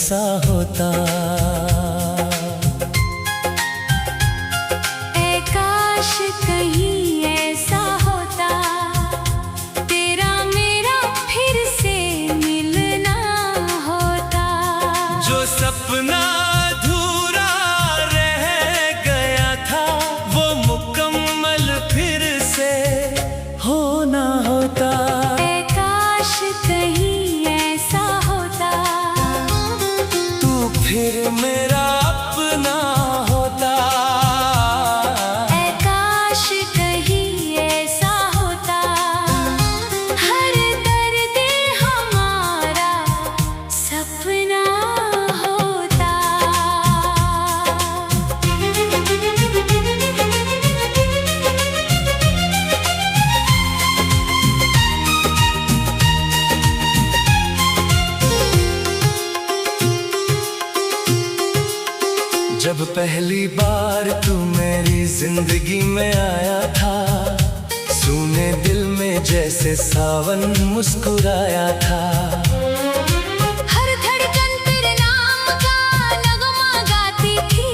ऐसा होता। ऐ काश कहीं ऐसा होता, तेरा मेरा फिर से मिलना होता। जो सपना अधूरा रह गया था वो मुकम्मल फिर से होना होता। ऐ काश कहीं ऐसा होता, तू फिर मेरा अपना होता। ऐ काश कहीं ऐसा होता, हर दर्द हमारा सपना होता। जब पहली बार तू मेरी जिंदगी में आया था, सूने दिल में जैसे सावन मुस्कुराया था। हर धड़कन तेरे नाम का नगमा गाती थी,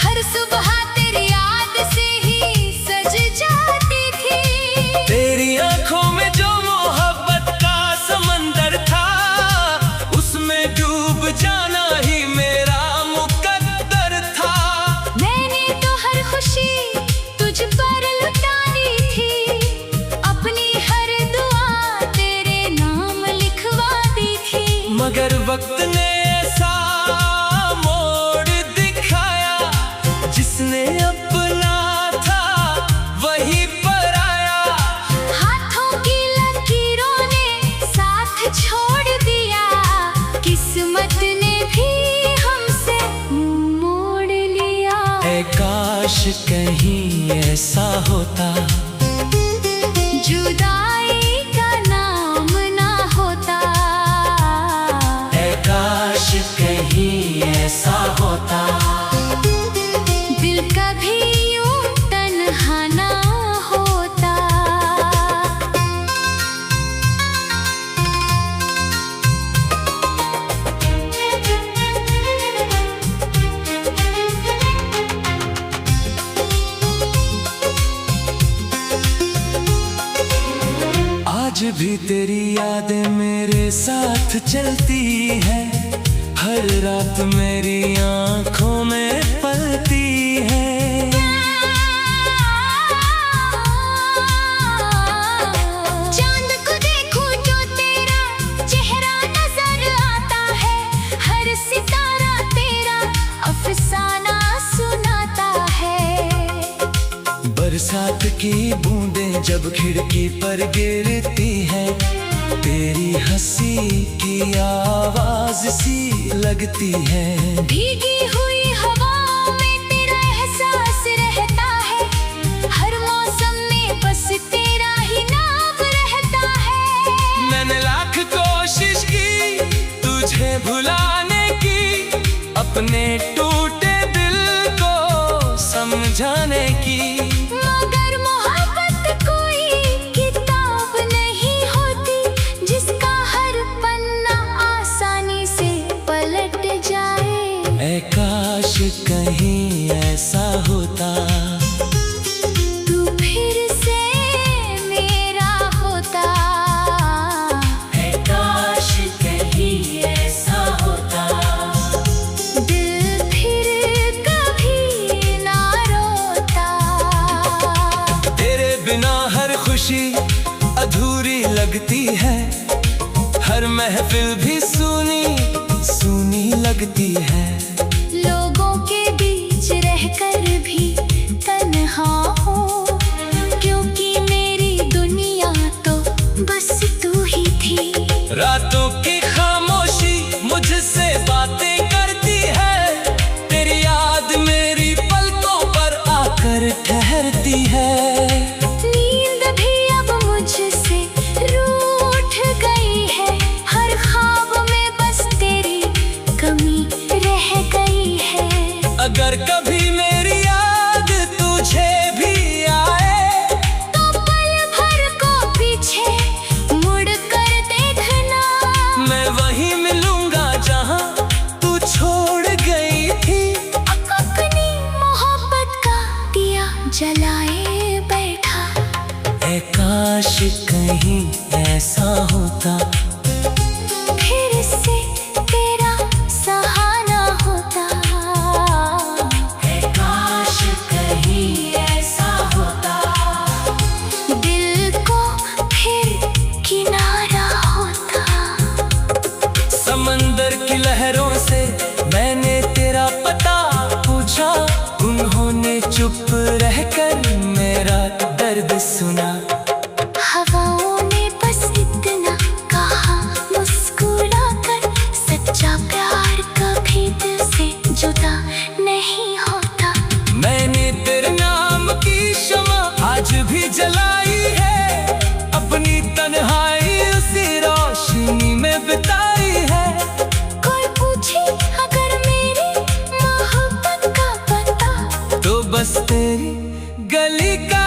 हर सुबह तेरी याद से ही सज जाती थी। तेरी आंखों में जो मोहब्बत का समंदर था, उसमें डूब जाना ही मेरा मुकद्दर था। मैंने तो हर खुशी तुझ पर लुटानी थी, अपनी हर दुआ तेरे नाम लिखवा दी थी। मगर वक्त ने ऐसा मोड़ दिखाया, जिसने अपना था वही पराया। हाथों की लकीरों ने साथ छोड़ दिया, किस्मत ने भी हमसे मोड़ लिया। ऐ काश कहीं ऐसा होता, जुदाई का नाम ना होता। ऐ काश कहीं ऐसा होता। दिल कभी यूं तन्हा ना होता। आज भी तेरी यादें मेरे साथ चलती है, हर रात मेरी आंखों में पलती है। चांद को देखूं जो तेरा चेहरा नजर आता है, हर सितारा तेरा अफसाना सुनाता है। बरसात की बूंदें जब खिड़की पर गिरती है, तेरी हंसी की आवाज सी लगती है। भीगी हुई हवाओं में तेरा एहसास रहता है, हर मौसम में बस तेरा ही नाम रहता है। मैंने लाख कोशिश की तुझे भुलाने की, अपने टूटे दिल को समझाने की। मगर मोहब्बत कोई किताब नहीं होती, जिसका हर पन्ना आसानी से पलट जाए। ऐ काश कहीं ऐसा होता, तू फिर से मेरा होता। ऐ काश कहीं ऐसा होता। दिल फिर कभी ना रोता। तेरे बिना हर खुशी अधूरी लगती है, हर महफिल भी सूनी सूनी लगती है। लोगों के बीच रहकर भी तन्हा हूँ, क्योंकि मेरी दुनिया तो बस तू ही थी। रातों की खामोशी मुझसे बातें करती है, तेरी याद मेरी पलकों पर आकर ठहरती है। नींद भी अब मुझसे रूठ गई है, हर ख्वाब में बस तेरी कमी रह गई है। अगर कभी मेरी याद तुझे भी आए, तो पल भर को पीछे मुड़ कर देखना। मैं वहीं मिलूंगा जहां चुप रहकर मेरा दर्द सुना। हवाओं ने बस इतना कहा मुस्कुरा कर, सच्चा प्यार कभी दिल से जुदा नहीं होता। मैंने तेरे नाम की शमा आज भी जलाई है, अपनी तन्हाई उसी रोशनी में बिताई है। कोई पूछे अगर मेरी मोहब्बत का पता, तो बस तेरी गली का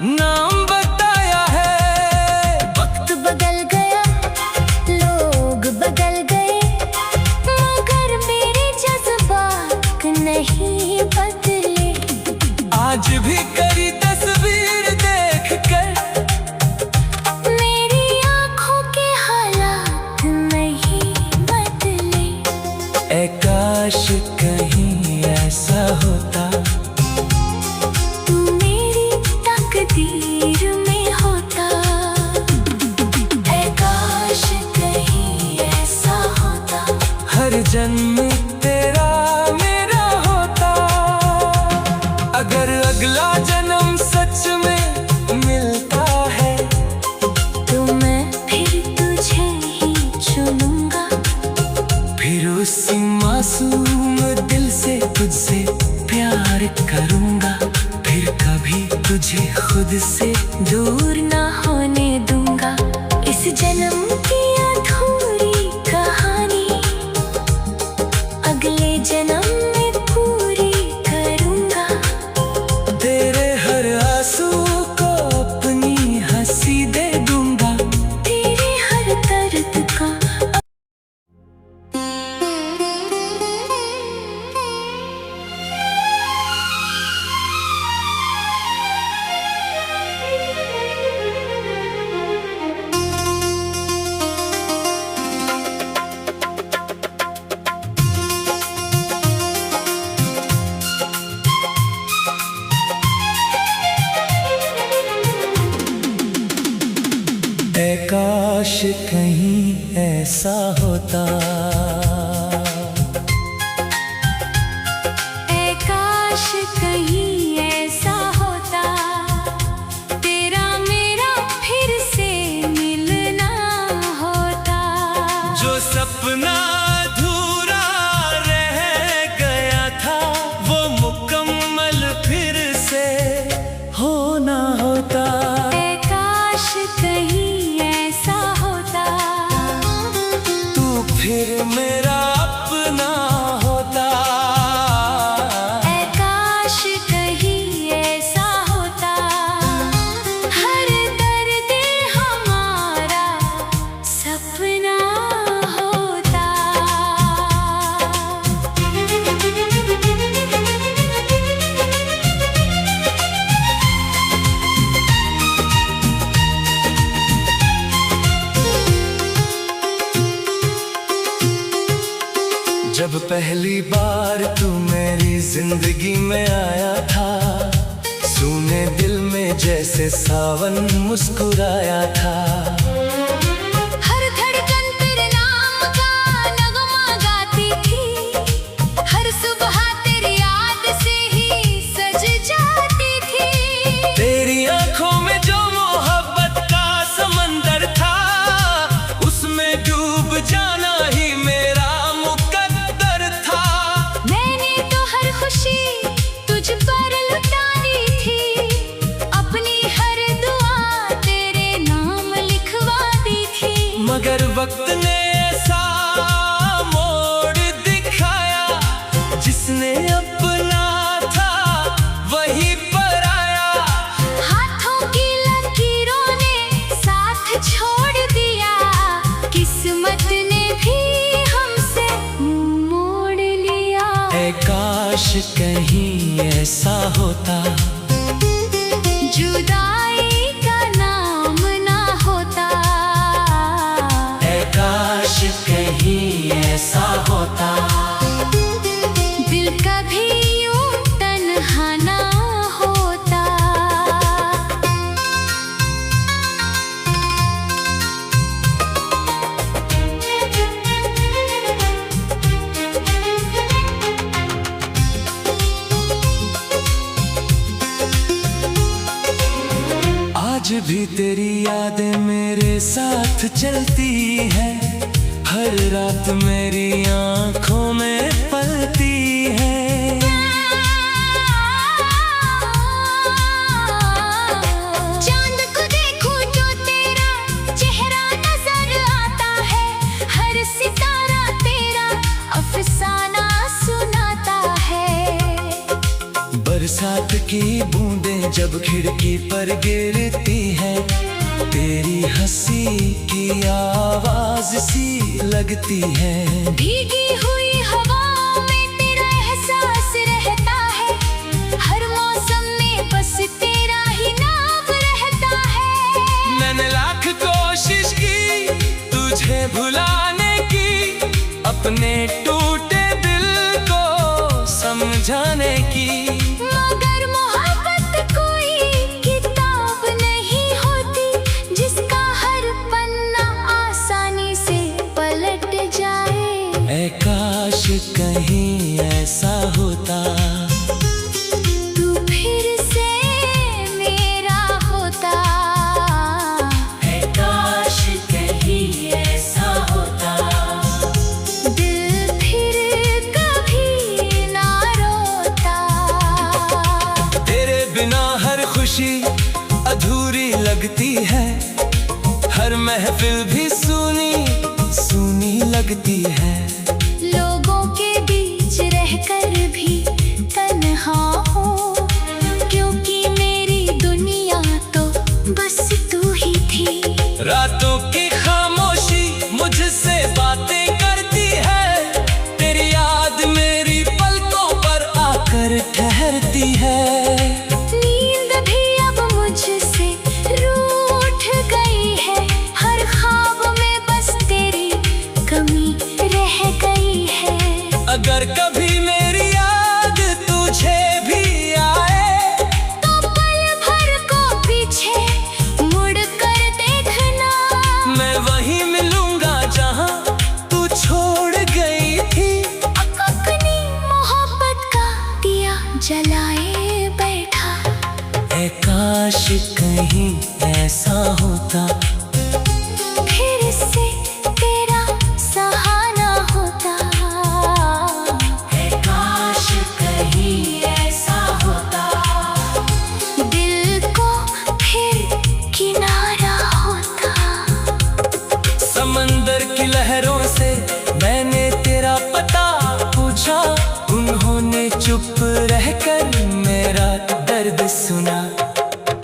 नाम बताया है। वक्त बदल गया, लोग बदल गए, मगर मेरे जज्बात नहीं बदले। आज भी करी तस्वीर देख कर मेरी आँखों के हालात नहीं बदले। ऐ काश कहीं ऐसा होता, तू मेरी तकदीर में होता। ऐ काश कहीं ऐसा होता, हर जन्म तेरा मेरा होता। अगर अगला जन्म सच में मिलता है, तो मैं फिर तुझे ही चुनूंगा। फिर उसी मासूम दिल से तुझसे प्यार करूंगा। फिर कभी तुझे खुद से दूर ना होने दूंगा। इस जन्म की अधूरी कहानी अगले जन्म में पूरी करूंगा। तेरे हर आंसू को अपनी हंसी दे दूंगा। तेरे हर दर्द का ऐ काश कहीं ऐसा होता, ऐ काश कहीं ऐसा होता, तेरा मेरा फिर से मिलना होता। जो सपना अधूरा रह गया था, वो मुकम्मल फिर से होना होता। ऐ काश कहीं ऐसा होता, तू फिर मेरा अपना होता। ऐ काश कहीं ऐसा होता, हर दर्द हमारा सपना होता। जब पहली बार तू मेरी जिंदगी में आया था, सूने दिल में जैसे सावन मुस्कुराया था। हर धड़कन तेरे नाम का नगमा गाती थी, हर सुबह तेरी याद से ही सज जाती थी। तेरी आंखों में जो मोहब्बत का समंदर था, उसमें डूब जाना ही मेरा मुकद्दर था। मैंने तो हर खुशी तुझ पर लुटानी थी, अपनी हर दुआ तेरे नाम लिखवा दी थी। मगर वक्त ने ऐसा मोड़ दिखाया, जिसने अपना था वही पराया। हाथों की लकीरों ने साथ छोड़ दिया, किस्मत ने भी हमसे मोड़ लिया। ऐ काश कहीं ऐसा होता, जुदाई का नाम ना होता। ऐ काश कहीं ऐसा होता, दिल कभी यूं तन्हा ना होता। आज भी तेरी यादें मेरे साथ चलती है, हर रात मेरी आंखों में पलती है। चांद को देखूं जो तेरा चेहरा नजर आता है, हर सितारा तेरा अफसाना सुनाता है। बरसात की बूंदें जब खिड़की पर गिरती है, तेरी हंसी की आवाज सी लगती है। भीगी हुई हवाओं में तेरा एहसास रहता है, हर मौसम में बस तेरा ही नाम रहता है। मैंने लाख कोशिश की तुझे भुलाने की, अपने टूटे दिल को समझाने की, मगर मोहब्बत कोई किताब नहीं होती जिसका हर पन्ना आसानी से पलट जाए। ऐ काश कहीं ऐसा होता, तू फिर से मेरा होता। ऐ काश कहीं ऐसा होता, दिल फिर कभी ना रोता। तेरे बिना हर खुशी अधूरी लगती है, हर महफिल भी सूनी सूनी लगती है। लोगों के बीच रहकर भी तन्हा हूँ, क्योंकि मेरी दुनिया तो बस तू ही थी। रातों की खामोशी मुझसे बातें करती है, तेरी याद मेरी पलकों पर आकर ठहरती है। नींद भी अब मुझसे रूठ गई है, हर ख्वाब में बस तेरी कमी रह गई है। अगर कभी मेरी याद तुझे भी आए, तो पल भर को पीछे मुड़ कर देखना। मैं वहीं मिलूंगा जहां तू छोड़ गई थी। अपनी मोहब्बत का दिया जलाए बैठा। ऐ काश कहीं ऐसा होता, फिर से तेरा सहाना होता। ऐ काश कहीं ऐसा होता, दिल को फिर किनारा होता। समंदर की लहरों से मैंने तेरा पता पूछा, उन्होंने चुप रहकर मेरा दर्द सुना।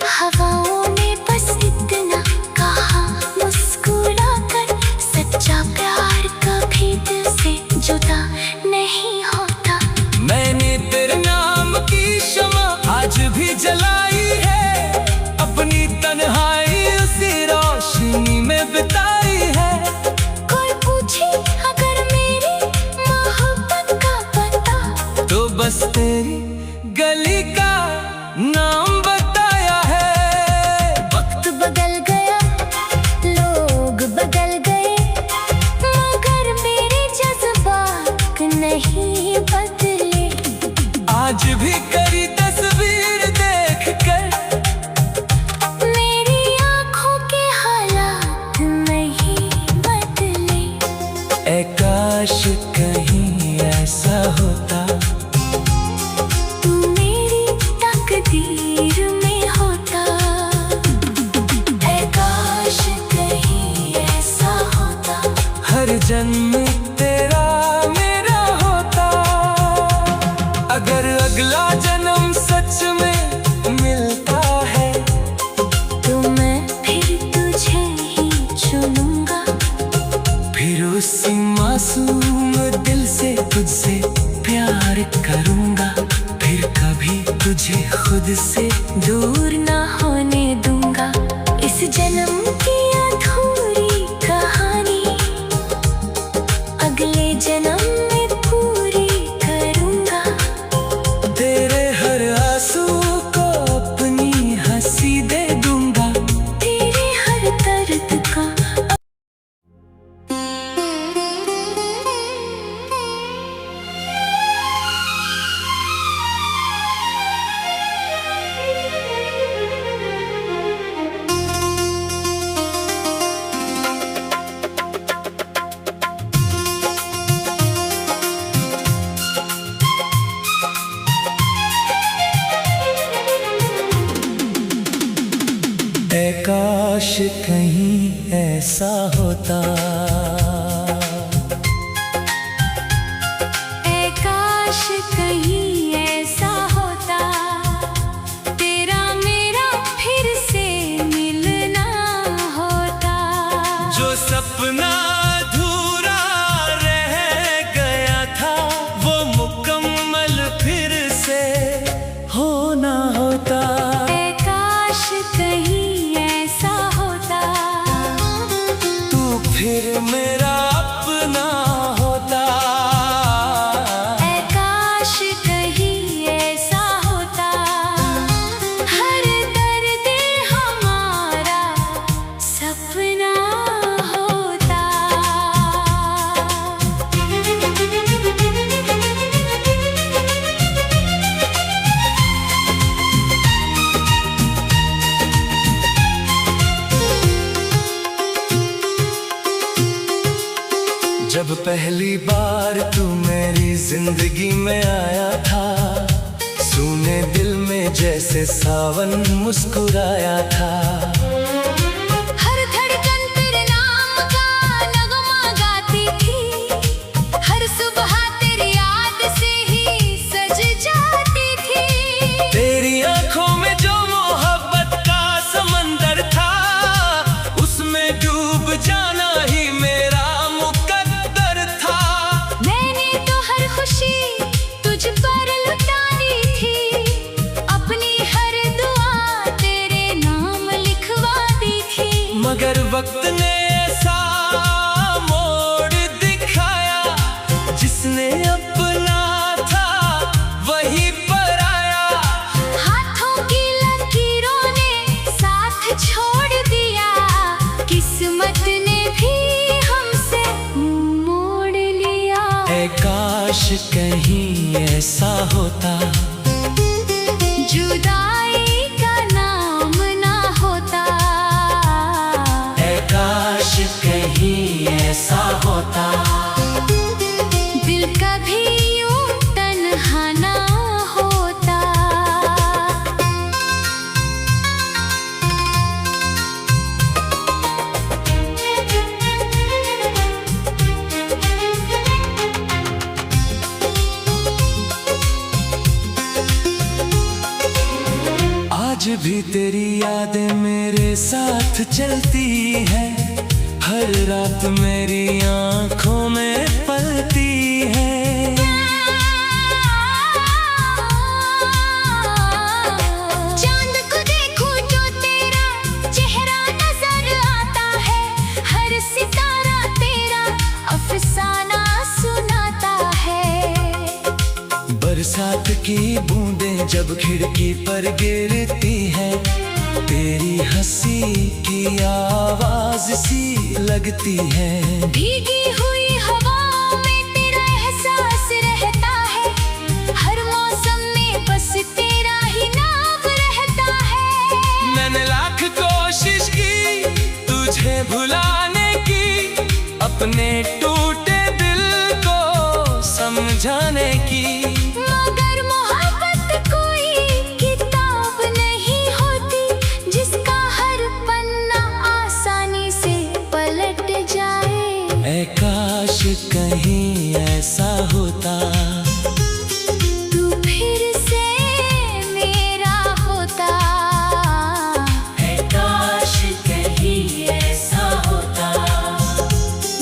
हवाओं ने बस इतना कहा मुस्कुराकर, सच्चा प्यार कभी दिल से जुदा नहीं होता। मैंने तेरे नाम की शमा आज भी जलाई है, अपनी तन्हाई उसी रोशनी में बिताई है। कोई पूछे अगर मेरी मोहब्बत का पता, तो बस तेरी गली का नाम बताया है। वक्त बदल गया, लोग बदल गए, मगर मेरे जज्बात नहीं बदले। आज भी करी तस्वीर देख कर मेरी आँखों के हालात नहीं बदले। ऐ काश कहीं ऐसा होता, तू मेरी तकदीर में होता। ऐ काश कहीं ऐसा होता, हर जन्म तेरा मेरा होता। अगर अगला जन्म सच में मिलता है, तो मैं फिर तुझे ही चुनूंगा। फिर उसी मासूम दिल से तुझसे प्यार करूंगा, फिर कभी तुझे खुद से दूर ना होने दूंगा। इस जन्म की अधूरी कहानी अगले जन्म में पूरी करूंगा। तेरे हर आंसू को अपनी हंसी दे दूंगा, तेरे हर दर्द का कहीं ऐसा होता। ऐ काश कहीं ऐसा होता, तेरा मेरा फिर से मिलना होता। जो सपना अधूरा रह गया था, वो मुकम्मल फिर से होना होता। ऐ काश कहीं ऐसा होता, तू फिर मेरा अपना होता। ऐ काश कहीं ऐसा होता, हर दर्द हमारा सपना होता। जब पहली बार तू मेरी जिंदगी में आया था, सूने दिल में जैसे सावन मुस्कुराया था। हर धड़कन तेरे नाम का नगमा गाती थी, हर सुबह तेरी याद से ही सज जाती थी। तेरी आंखों में जो मोहब्बत का समंदर था, उसमें डूब जाना ही मेरा मुकद्दर था। मैंने तो हर खुशी तुझ पर लुटानी थी, अपनी हर दुआ तेरे नाम लिखवा दी थी। मगर वक्त ने ऐसा मोड़ दिखाया, जिसने अपना था वही पराया। हाथों की लकीरों ने साथ छोड़ दिया, किस्मत ने भी हमसे मोड़ लिया। ऐ काश कहीं ऐसा होता, जुदाई का नाम ना होता। ऐ काश कहीं ऐसा होता। दिल कभी यूं तन्हा ना होता। आज भी तेरी यादें मेरे साथ चलती है, हर रात मेरी आंखों में पलती है। चांद को देखूं जो तेरा चेहरा नजर आता है, हर सितारा तेरा अफसाना सुनाता है। बरसात की बूंदें जब खिड़की पर गिरती है, तेरी हंसी की आवाज सी लगती है। भीगी हुई हवाओं में तेरा एहसास रहता है, हर मौसम में बस तेरा ही नाम रहता है। मैंने लाख कोशिश की तुझे भुलाने की, अपने टूटे दिल को समझाने की। मगर मोहब्बत कोई किताब नहीं होती, जिसका हर पन्ना आसानी से पलट जाए। ऐ काश कहीं ऐसा होता, तू फिर से मेरा होता। ऐ काश कहीं ऐसा होता।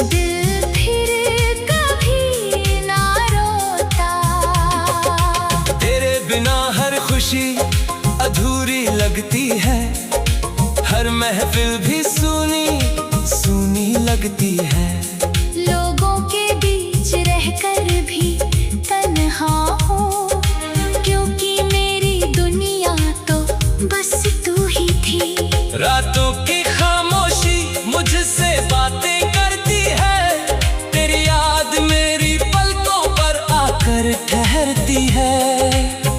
दिल फिर कभी ना रोता। तेरे बिना हर खुशी अधूरी लगती है, हर महफिल भी सूनी सूनी लगती है। लोगों के बीच रहकर भी तन्हा हूँ, क्योंकि मेरी दुनिया तो बस तू ही थी। रातों की खामोशी मुझसे बातें करती है, तेरी याद मेरी पलकों पर आकर ठहरती है।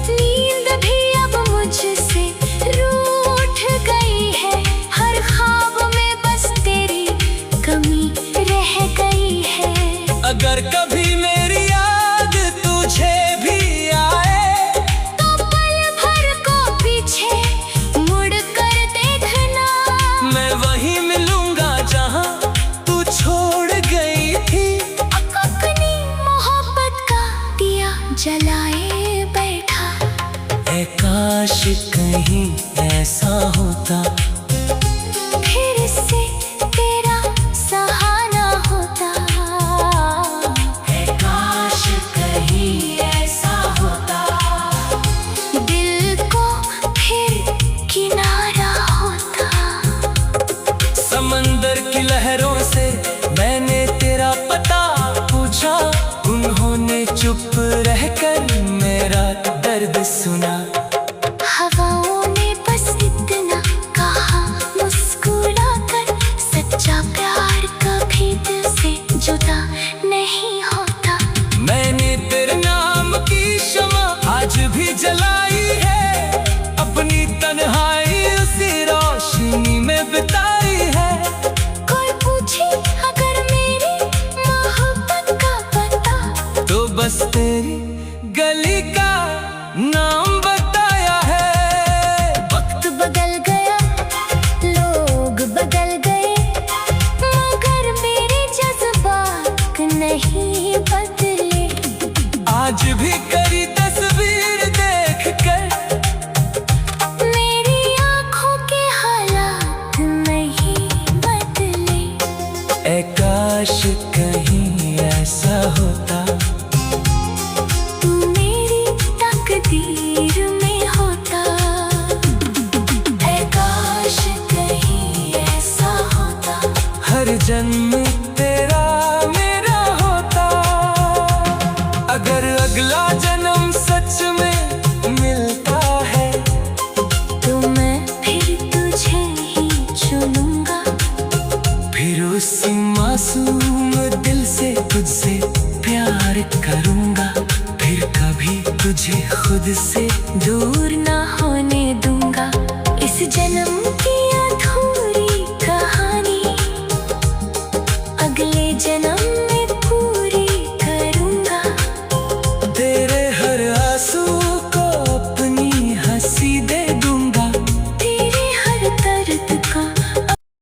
नींद भी अब मुझसे रूठ गई है, हर ख्वाब में बस तेरी कमी रह गई है। अगर कभी मेरी याद तुझे भी आए, तो पल भर को पीछे मुड़ कर देखना। मैं वहीं जलाए बैठा। ऐ काश कहीं ऐसा होता, फिर से तेरा सहारा होता। ऐ काश कहीं ऐसा होता, दिल को फिर किनारा होता। समंदर की लहरों से मैंने तेरा पता पूछा, उन्होंने चुप रहकर मेरा दर्द सुना। हवाओं ने बस इतना कहा मुस्कुरा कर, सच्चा प्यार कभी दिल से जुदा नहीं होता। मैंने तेरे नाम की शमा आज भी जलाई है, अपनी तन्हाई उसी रोशनी में बिताई है। कोई पूछे अगर मेरी मोहब्बत का पता, तो बस तेरी गली का नाम बताया है। वक्त बदल गया, लोग बदल गए, मगर मेरे जज्बात नहीं बदले। आज भी करी तस्वीर देख कर मेरी आँखों के हालात नहीं बदले। ऐ काश कहीं ऐसा होता, तू मेरी तकदीर में होता। ऐ काश कहीं ऐसा होता, हर जन्म तेरा मेरा होता। अगर अगला जन्म सच में मिलता है, तो मैं फिर तुझे ही चुनूंगा। फिर उसी मासूम दिल से तुझसे प्यार करूंगा, फिर कभी तुझे खुद से दूर ना